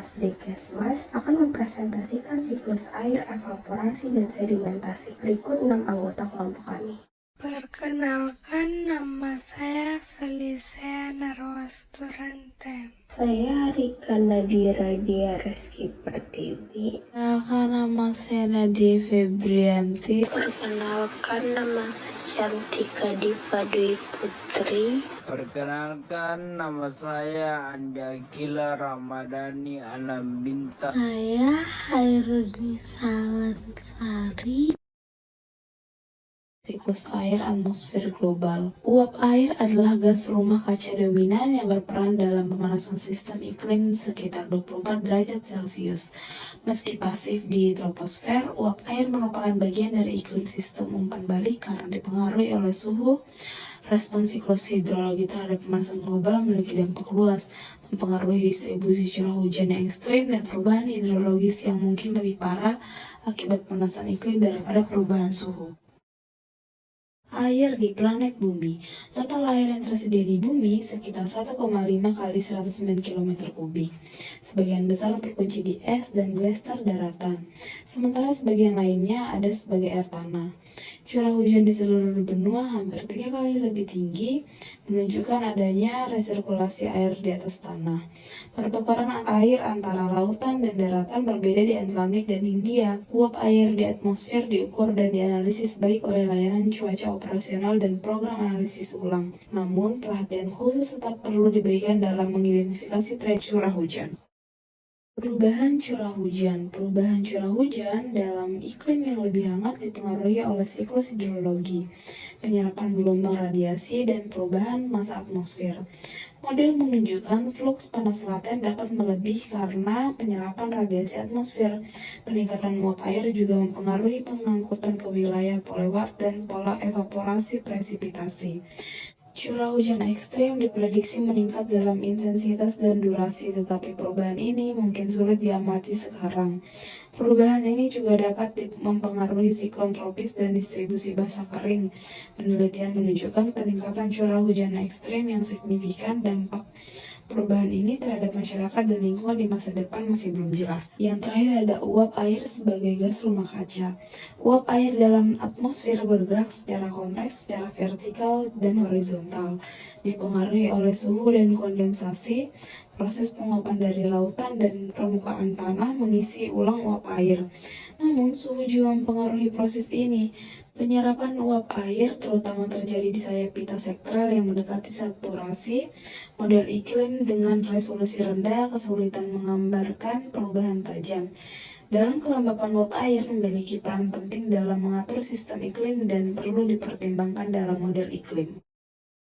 kelas Dikesmas akan mempresentasikan siklus air, evaporasi, dan sedimentasi. Berikut 6 anggota kelompok kami. Perkenalkan, nama saya Felicia Narwasturante. Saya Rika Nadira Dia Reski Pertiwi. Perkenalkan, nama saya Nadia Febrianti. Perkenalkan, nama saya Cantika Diva Dwi Putri. Perkenalkan, nama saya Andakila Ramadhani Anambinta. Saya Hairudisa Lestari. Siklus air atmosfer global. Uap air adalah gas rumah kaca dominan yang berperan dalam pemanasan sistem iklim sekitar 24 derajat Celcius. Meski pasif di troposfer, uap air merupakan bagian dari iklim sistem umpan balik karena dipengaruhi oleh suhu. Respon siklus hidrologi terhadap pemanasan global memiliki dampak luas, mempengaruhi distribusi curah hujan yang ekstrim dan perubahan hidrologis yang mungkin lebih parah akibat pemanasan iklim daripada perubahan suhu. Air di planet bumi. Total air yang tersedia di bumi sekitar 1,5 kali 109 km kubik. Sebagian besar terkunci di es dan glaster daratan, sementara sebagian lainnya ada sebagai air tanah. Curah hujan di seluruh benua hampir 3 kali lebih tinggi, menunjukkan adanya resirkulasi air di atas tanah. Pertukaran air antara lautan dan daratan berbeda di Atlantik dan Hindia. Uap air di atmosfer diukur dan dianalisis baik oleh layanan cuaca operasional dan program analisis ulang. Namun, perhatian khusus tetap perlu diberikan dalam mengidentifikasi tren curah hujan. Perubahan curah hujan. Perubahan curah hujan dalam iklim yang lebih hangat dipengaruhi oleh siklus hidrologi, penyerapan gelombang radiasi, dan perubahan massa atmosfer. Model menunjukkan fluks panas laten dapat melebih karena penyerapan radiasi atmosfer. Peningkatan uap air juga mempengaruhi pengangkutan ke wilayah polewar dan pola evaporasi presipitasi. Curah hujan ekstrim diprediksi meningkat dalam intensitas dan durasi, tetapi perubahan ini mungkin sulit diamati sekarang. Perubahan ini juga dapat mempengaruhi siklon tropis dan distribusi basah kering. Penelitian menunjukkan peningkatan curah hujan ekstrim yang signifikan. Dampak perubahan ini terhadap masyarakat dan lingkungan di masa depan masih belum jelas. Yang terakhir ada uap air sebagai gas rumah kaca. Uap air dalam atmosfer bergerak secara kompleks, secara vertikal dan horizontal, dipengaruhi oleh suhu dan kondensasi. Proses penguapan dari lautan dan permukaan tanah mengisi ulang uap air. Namun, suhu juga mempengaruhi proses ini. Penyerapan uap air terutama terjadi di sayap pita sektral yang mendekati saturasi. Model iklim dengan resolusi rendah kesulitan menggambarkan perubahan tajam. Dalam kelembapan uap air memiliki peran penting dalam mengatur sistem iklim dan perlu dipertimbangkan dalam model iklim.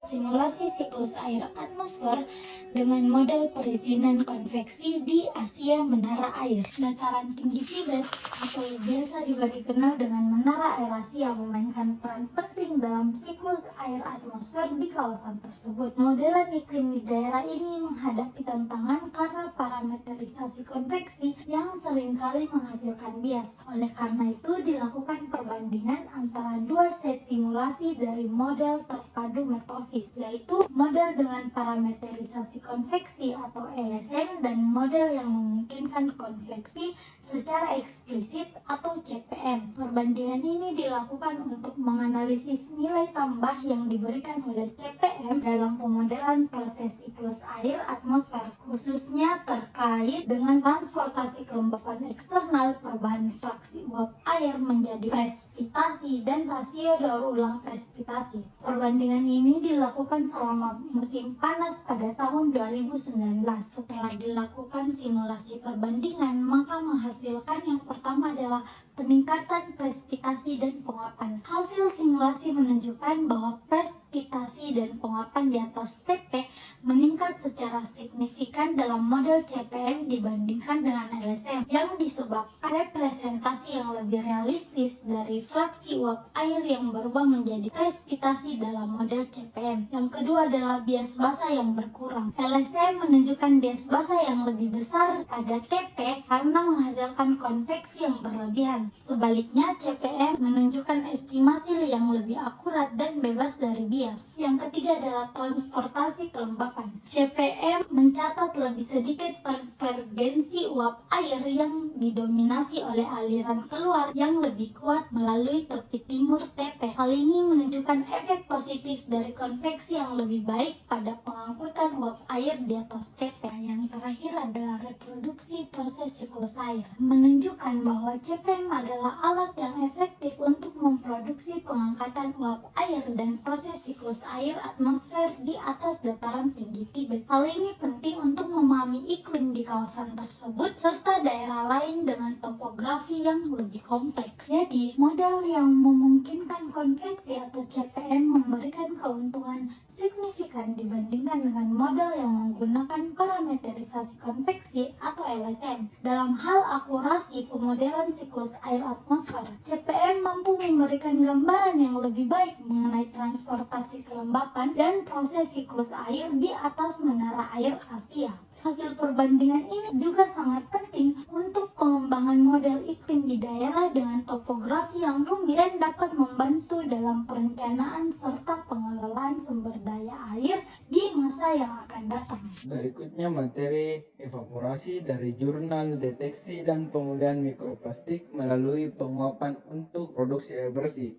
Simulasi siklus air atmosfer dengan model perizinan konveksi di Asia Menara Air. Dataran tinggi Tibet atau biasa juga dikenal dengan Menara Air Asia memainkan peran penting dalam siklus air atmosfer di kawasan tersebut. Modelan iklim di daerah ini menghadapi tantangan karena parameterisasi konveksi yang seringkali menghasilkan bias. Oleh karena itu dilakukan perbandingan antara dua set simulasi dari model terpadu metode, yaitu model dengan parameterisasi konveksi atau LSM dan model yang memungkinkan konveksi secara eksplisit atau CPM. Perbandingan ini dilakukan untuk menganalisis nilai tambah yang diberikan oleh CPM dalam pemodelan proses siklus air atmosfer, khususnya terkait dengan transportasi kelembapan eksternal, perubahan fraksi uap air menjadi presipitasi, dan rasio daur ulang presipitasi. Perbandingan ini dilakukan selama musim panas pada tahun 2019. Setelah dilakukan simulasi perbandingan, maka menghasilkan yang pertama adalah peningkatan presipitasi dan penguapan. Hasil simulasi menunjukkan bahwa presipitasi dan penguapan di atas TP meningkat secara signifikan dalam model CPM dibandingkan dengan LSM, yang disebabkan representasi yang lebih realistis dari fraksi uap air yang berubah menjadi presipitasi dalam model CPM. Yang kedua adalah bias basah yang berkurang. LSM menunjukkan bias basah yang lebih besar pada TP karena menghasilkan konveksi yang berlebihan. Sebaliknya, CPM menunjukkan estimasi yang lebih akurat dan bebas dari bias. Yang ketiga adalah transportasi kelembapan. CPM mencatat lebih sedikit konvergensi uap air yang didominasi oleh aliran keluar yang lebih kuat melalui tepi timur TP. Hal ini menunjukkan efek positif dari konveksi yang lebih baik pada pengangkutan uap air di atas TP. Yang terakhir adalah reproduksi proses siklus air, menunjukkan bahwa CPM adalah alat yang efektif untuk memproduksi pengangkatan uap air dan proses siklus air atmosfer di atas dataran tinggi Tibet. Hal ini penting untuk memahami iklim di kawasan tersebut serta daerah lain dengan topografi yang lebih kompleks. Jadi, model yang memungkinkan konveksi atau CPM memberikan keuntungan signifikan dibandingkan dengan model yang menggunakan parameterisasi konveksi atau LSM. Dalam hal akurasi pemodelan siklus air atmosfer, CPM mampu memberikan gambaran yang lebih baik mengenai transportasi kelembapan dan proses siklus air di atas menara air Asia. Hasil perbandingan ini juga sangat penting untuk pengembangan model iklim di daerah dengan topografi yang rumit dan dapat membantu dalam perencanaan serta pengelolaan sumber daya air di masa yang akan datang. Berikutnya materi evaporasi dari jurnal deteksi dan pemulihan mikroplastik melalui penguapan untuk produksi air bersih.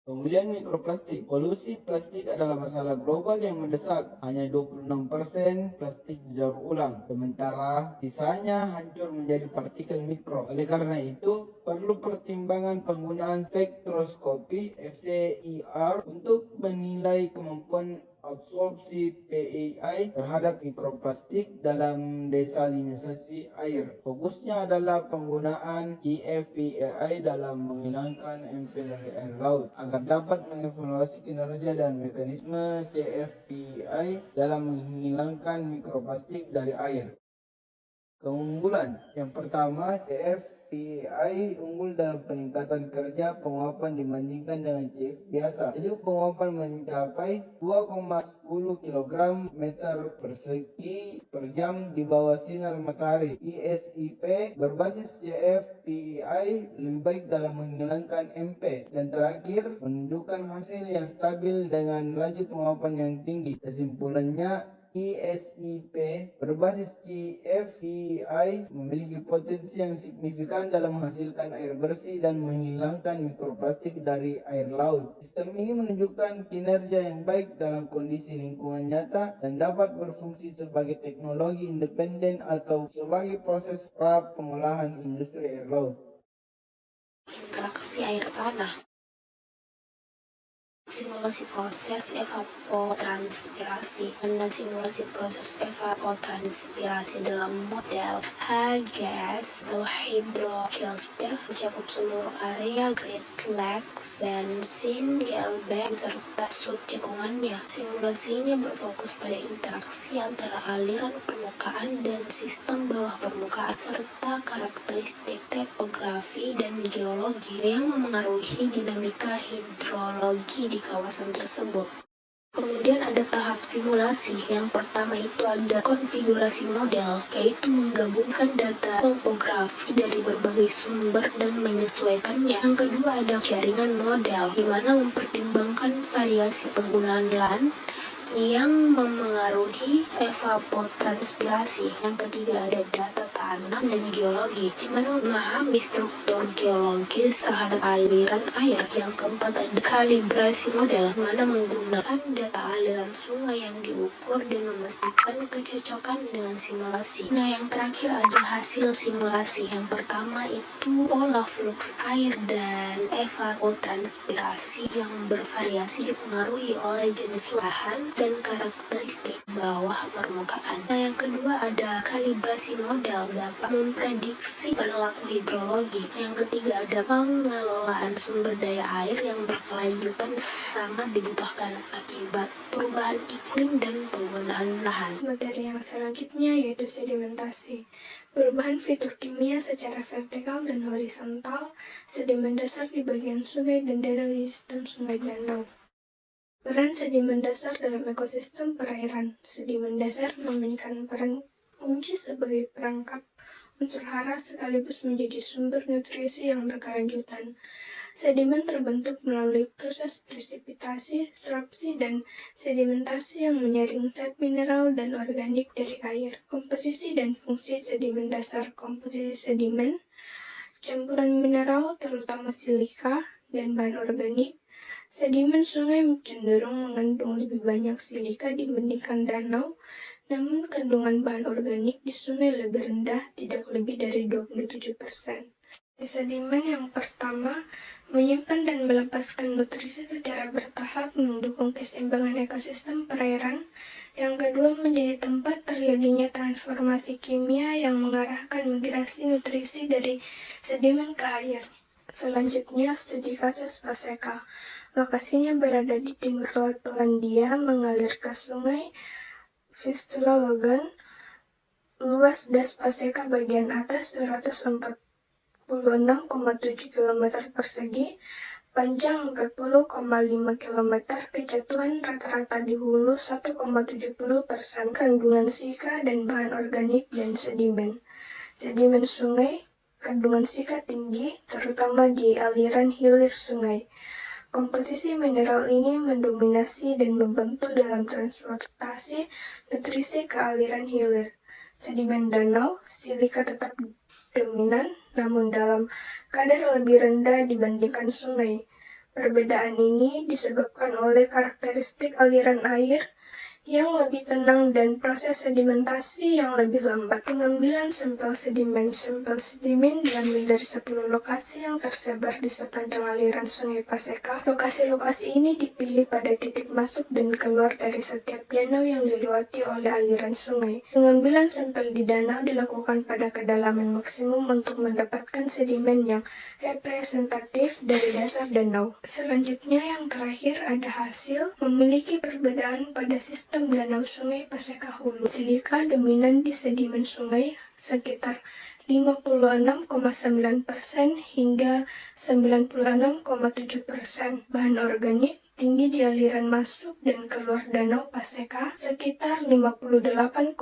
Pemulihan mikroplastik. Polusi plastik adalah masalah global yang mendesak. Hanya 26% plastik didaur ulang, sementara sisanya hancur menjadi partikel mikro. Oleh karena itu, perlu pertimbangan penggunaan spektroskopi FTIR untuk menilai kemampuan absorpsi PEI terhadap mikroplastik dalam desalinisasi air. Fokusnya adalah penggunaan GFPEI dalam menghilangkan MP dari air laut agar dapat mengevaluasi kinerja dan mekanisme CFPEI dalam menghilangkan mikroplastik dari air. Keunggulan yang pertama, CFPEI unggul dalam peningkatan kerja penguapan dibandingkan dengan CF biasa. Jadi penguapan mencapai 2,10 kg meter persegi per jam di bawah sinar matahari. ISIP berbasis CFPEI lebih baik dalam menghilangkan MP. Dan terakhir, menunjukkan hasil yang stabil dengan laju penguapan yang tinggi. Kesimpulannya, ISIP berbasis CFPEI memiliki potensi yang signifikan dalam menghasilkan air bersih dan menghilangkan mikroplastik dari air laut. Sistem ini menunjukkan kinerja yang baik dalam kondisi lingkungan nyata dan dapat berfungsi sebagai teknologi independen atau sebagai proses pra pengolahan industri air laut. Interaksi air tanah. Simulasi proses evapotranspirasi dan simulasi proses evapotranspirasi dalam model H-gas atau hydrogeosphere mencakup seluruh area Great Lakes, Basin, Gilbert, serta subcekungannya. Simulasi ini berfokus pada interaksi antara aliran permukaan dan sistem bawah permukaan serta karakteristik topografi dan geologi yang memengaruhi dinamika hidrologi di kawasan tersebut. Kemudian ada tahap simulasi. Yang pertama itu ada konfigurasi model, yaitu menggabungkan data topografi dari berbagai sumber dan menyesuaikannya. Yang kedua ada jaringan model, di mana mempertimbangkan variasi penggunaan land yang memengaruhi evapotranspirasi. Yang ketiga ada data tanah dan geologi, di mana memahami struktur geologis terhadap aliran air. Yang keempat ada kalibrasi model, di mana menggunakan data aliran sungai yang diukur dan memastikan kecocokan dengan simulasi. Nah, yang terakhir ada hasil simulasi. Yang pertama itu pola flux air dan evapotranspirasi yang bervariasi dipengaruhi oleh jenis lahan dan karakteristik bawah permukaan. Nah, yang kedua ada kalibrasi model, dapat memprediksi perilaku hidrologi. Yang ketiga ada pengelolaan sumber daya air yang berkelanjutan sangat dibutuhkan akibat perubahan iklim dan penggunaan lahan. Materi yang selanjutnya yaitu sedimentasi. Perubahan fitur kimia secara vertikal dan horizontal sedimen dasar di bagian sungai dan danau di sistem sungai dan laut. Peran sedimen dasar dalam ekosistem perairan. Sedimen dasar memainkan peran kunci sebagai perangkap unsur hara sekaligus menjadi sumber nutrisi yang berkelanjutan. Sedimen terbentuk melalui proses presipitasi, sorpsi, dan sedimentasi yang menyaring zat mineral dan organik dari air. Komposisi dan fungsi sedimen dasar. Komposisi sedimen, campuran mineral terutama silika dan bahan organik. Sedimen sungai cenderung mengandung lebih banyak silika dibandingkan danau, namun kandungan bahan organik di sungai lebih rendah, tidak lebih dari 27%. Sedimen yang pertama menyimpan dan melepaskan nutrisi secara bertahap mendukung keseimbangan ekosistem perairan. Yang kedua, menjadi tempat terjadinya transformasi kimia yang mengarahkan migrasi nutrisi dari sedimen ke air. Selanjutnya, studi kasus Paseka. Lokasinya berada di timur laut Polandia, mengalir ke sungai Vistula Logan. Luas das Paseka bagian atas 246,7 km persegi, panjang 40,5 km, kejatuhan rata-rata di hulu 1,70%, kandungan sika dan bahan organik dan sedimen. Sedimen sungai, kandungan sika tinggi, terutama di aliran hilir sungai. Komposisi mineral ini mendominasi dan membantu dalam transportasi nutrisi ke aliran hilir. Sedimen danau, silika tetap dominan, namun dalam kadar lebih rendah dibandingkan sungai. Perbedaan ini disebabkan oleh karakteristik aliran air yang lebih tenang dan proses sedimentasi yang lebih lambat. Pengambilan sampel sedimen. Sampel sedimen diambil dari 10 lokasi yang tersebar di sepanjang aliran Sungai Paseka. Lokasi-lokasi ini dipilih pada titik masuk dan keluar dari setiap danau yang dilewati oleh aliran sungai. Pengambilan sampel di danau dilakukan pada kedalaman maksimum untuk mendapatkan sedimen yang representatif dari dasar danau. Selanjutnya yang terakhir ada hasil memiliki perbedaan pada sistem danau Sungai Paseka hulu. Silika dominan di sedimen sungai sekitar 56,9% hingga 96,7%. Bahan organik tinggi di aliran masuk dan keluar danau Paseka sekitar 58,2%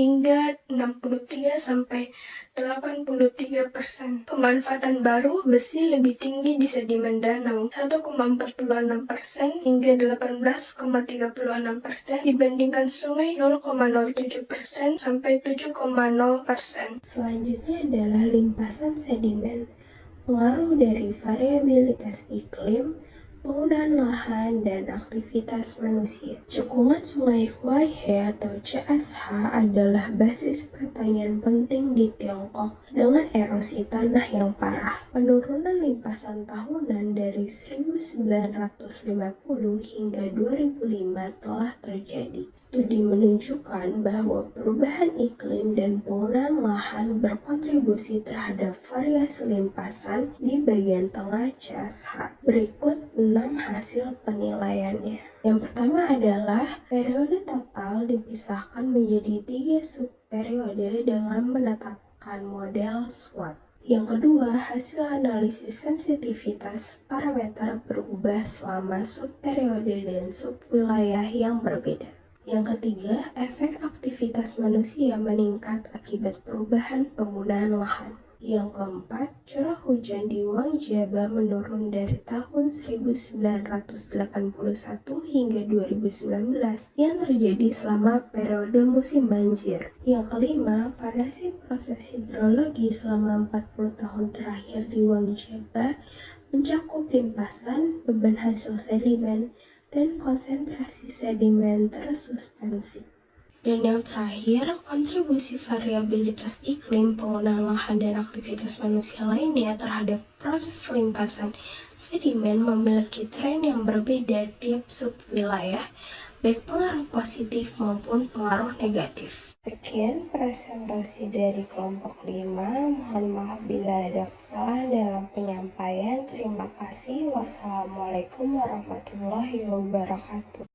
hingga 63-83%. Pemanfaatan baru besi lebih tinggi di sedimen danau 1,46% hingga 18,36% dibandingkan sungai 0,07% sampai 7,0%. Selanjutnya adalah limpasan sedimen. Pengaruh dari variabilitas iklim, penggunaan lahan, dan aktivitas manusia. Cekungan Sungai Huaihe atau CSH adalah basis pertanian penting di Tiongkok dengan erosi tanah yang parah. Penurunan limpasan tahunan dari 1950 hingga 2005 telah terjadi. Studi menunjukkan bahwa perubahan iklim dan penggunaan lahan berkontribusi terhadap variasi limpasan di bagian tengah CSH. Berikut 6 hasil penilaiannya. Yang pertama adalah periode total dipisahkan menjadi 3 subperiode dengan menetapkan model SWOT. Yang kedua, hasil analisis sensitivitas parameter berubah selama subperiode dan subwilayah yang berbeda. Yang ketiga, efek aktivitas manusia meningkat akibat perubahan penggunaan lahan. Yang keempat, curah hujan di Wangjaba menurun dari tahun 1981 hingga 2019 yang terjadi selama periode musim banjir. Yang kelima, variasi proses hidrologi selama 40 tahun terakhir di Wangjaba mencakup limpasan, beban hasil sedimen, dan konsentrasi sedimen tersuspensi. Dan yang terakhir, kontribusi variabilitas iklim, penggunaan lahan, dan aktivitas manusia lainnya terhadap proses limpasan sedimen memiliki tren yang berbeda tiap subwilayah, baik pengaruh positif maupun pengaruh negatif. Sekian presentasi dari kelompok 5. Mohon maaf bila ada kesalahan dalam penyampaian. Terima kasih. Wassalamualaikum warahmatullahi wabarakatuh.